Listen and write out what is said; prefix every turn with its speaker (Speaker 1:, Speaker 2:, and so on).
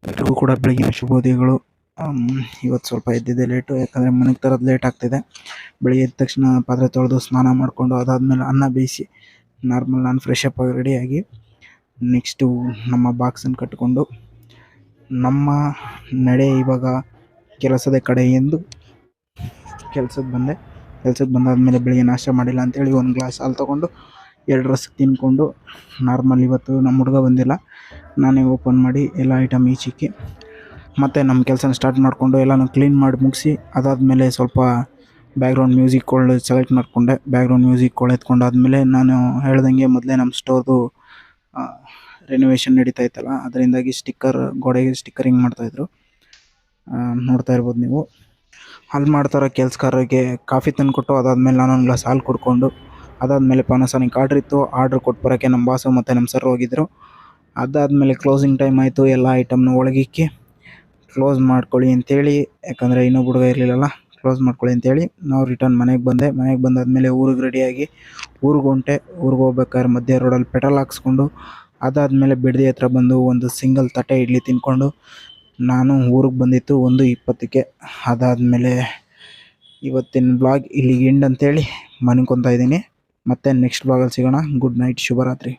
Speaker 1: ಎಲ್ರಿಗೂ ಕೂಡ ಬೆಳಗಿನ ಶುಭೋದಯಗಳು. ಇವತ್ತು ಸ್ವಲ್ಪ ಎದ್ದಿದ್ದೆ ಲೇಟು, ಯಾಕಂದರೆ ಮನೆಗೆ ತರೋದು ಲೇಟ್ ಆಗ್ತಿದೆ. ಬೆಳಿಗ್ಗೆ ಎದ್ದ ತಕ್ಷಣ ಪಾತ್ರೆ ತೊಳೆದು ಸ್ನಾನ ಮಾಡಿಕೊಂಡು ಅದಾದಮೇಲೆ ಅನ್ನ ಬೇಯಿಸಿ ನಾರ್ಮಲ್ ನಾನು ಫ್ರೆಶ್ ಅಪ್ ಆಗಿ ರೆಡಿಯಾಗಿ ನೆಕ್ಸ್ಟು ನಮ್ಮ ಬಾಕ್ಸನ್ನು ಕಟ್ಟಿಕೊಂಡು ನಮ್ಮ ನಡೆ ಇವಾಗ ಕೆಲಸದ ಕಡೆ ಎಂದು ಕೆಲ್ಸಕ್ಕೆ ಬಂದಾದಮೇಲೆ ಬೆಳಿಗ್ಗೆ ನಾಷ್ಟ ಮಾಡಿಲ್ಲ ಅಂತೇಳಿ ಒಂದು ಗ್ಲಾಸ್ ಹಾಲು ತೊಗೊಂಡು 2 ರಸ್ಕ್ ತಿಂದ್ಕೊಂಡು ನಾರ್ಮಲ್ ಇವತ್ತು ನಮ್ಮ ಹುಡುಗ ಬಂದಿಲ್ಲ, ನಾನೇ ಓಪನ್ ಮಾಡಿ ಎಲ್ಲ ಐಟಮ್ ಈಚಿಕ್ಕಿ ಮತ್ತು ನಮ್ಮ ಕೆಲಸನ ಸ್ಟಾರ್ಟ್ ಮಾಡಿಕೊಂಡು ಎಲ್ಲನೂ ಕ್ಲೀನ್ ಮಾಡಿ ಮುಗಿಸಿ ಅದಾದಮೇಲೆ ಸ್ವಲ್ಪ ಬ್ಯಾಕ್ಗ್ರೌಂಡ್ ಮ್ಯೂಸಿಕ್ಗಳು ಸೆಲೆಕ್ಟ್ ಮಾಡಿಕೊಂಡೆ. ಬ್ಯಾಕ್ಗ್ರೌಂಡ್ ಮ್ಯೂಸಿಕ್ಗಳು ಎತ್ಕೊಂಡಾದ್ಮೇಲೆ ನಾನು ಹೇಳ್ದಂಗೆ ಮೊದಲೇ ನಮ್ಮ ಸ್ಟೋರ್ದು ರೆನೋವೇಷನ್ ನಡೀತಾ ಇತ್ತಲ್ಲ, ಅದರಿಂದಾಗಿ ಗೋಡೆಗೆ ಸ್ಟಿಕ್ಕರಿಂಗ್ ಮಾಡ್ತಾಯಿದ್ರು, ನೋಡ್ತಾ ಇರ್ಬೋದು ನೀವು. ಅಲ್ಲಿ ಮಾಡ್ತಾರೋ ಕೆಲಸಗಾರರಿಗೆ ಕಾಫಿ ತಂದುಕೊಟ್ಟು ಅದಾದಮೇಲೆ ನಾನೊಂದು ಗ್ಲಾಸ್ ಹಾಲು ಕುಡ್ಕೊಂಡು ಅದಾದಮೇಲೆ ಪಾನಾಸೋನಿಕ್ ಆರ್ಡ್ರ್ ಕೊಟ್ಟು ಬರೋಕ್ಕೆ ನಮ್ಮ ಬಾಸು ಮತ್ತು ನಮ್ಮ ಸರ್ ಹೋಗಿದ್ದರು. ಅದಾದಮೇಲೆ ಕ್ಲೋಸಿಂಗ್ ಟೈಮ್ ಆಯಿತು. ಎಲ್ಲ ಐಟಮ್ನ ಒಳಗಿಕ್ಕಿ ಕ್ಲೋಸ್ ಮಾಡ್ಕೊಳ್ಳಿ ಅಂತೇಳಿ, ಯಾಕಂದರೆ ಇನ್ನೊಬ್ಬ ಹುಡುಗ ಇರಲಿಲ್ಲಲ್ಲ, ಕ್ಲೋಸ್ ಮಾಡ್ಕೊಳ್ಳಿ ಅಂತೇಳಿ ನಾವು ರಿಟರ್ನ್ ಮನೆಗೆ ಬಂದೆ. ಮನೆಗೆ ಬಂದಾದಮೇಲೆ ಊರಿಗೆ ರೆಡಿಯಾಗಿ ಊರಿಗೆ ಹೋಗ್ಬೇಕಾದ್ರೆ ಮಧ್ಯೆ ರೋಡಲ್ಲಿ ಪೆಟ್ರೋಲ್ ಹಾಕ್ಸ್ಕೊಂಡು ಅದಾದಮೇಲೆ ಬಿಡದಿ ಹತ್ರ ಬಂದು ಒಂದು ಸಿಂಗಲ್ ತಟ್ಟೆ ಇಡ್ಲಿ ತಿಂದ್ಕೊಂಡು ನಾನು ಊರಿಗೆ ಬಂದಿತ್ತು 1:20ಕ್ಕೆ. ಅದಾದಮೇಲೆ ಇವತ್ತಿನ ಬ್ಲಾಗ್ ಇಲ್ಲಿಗೆ ಎಂಡ್ ಅಂತೇಳಿ ಮನ್ಕೊತಾ ಇದ್ದೀನಿ. ಮತ್ತೆ ನೆಕ್ಸ್ಟ್ ಬ್ಲಾಗಲ್ಲಿ ಸಿಗೋಣ. ಗುಡ್ ನೈಟ್, ಶುಭರಾತ್ರಿ.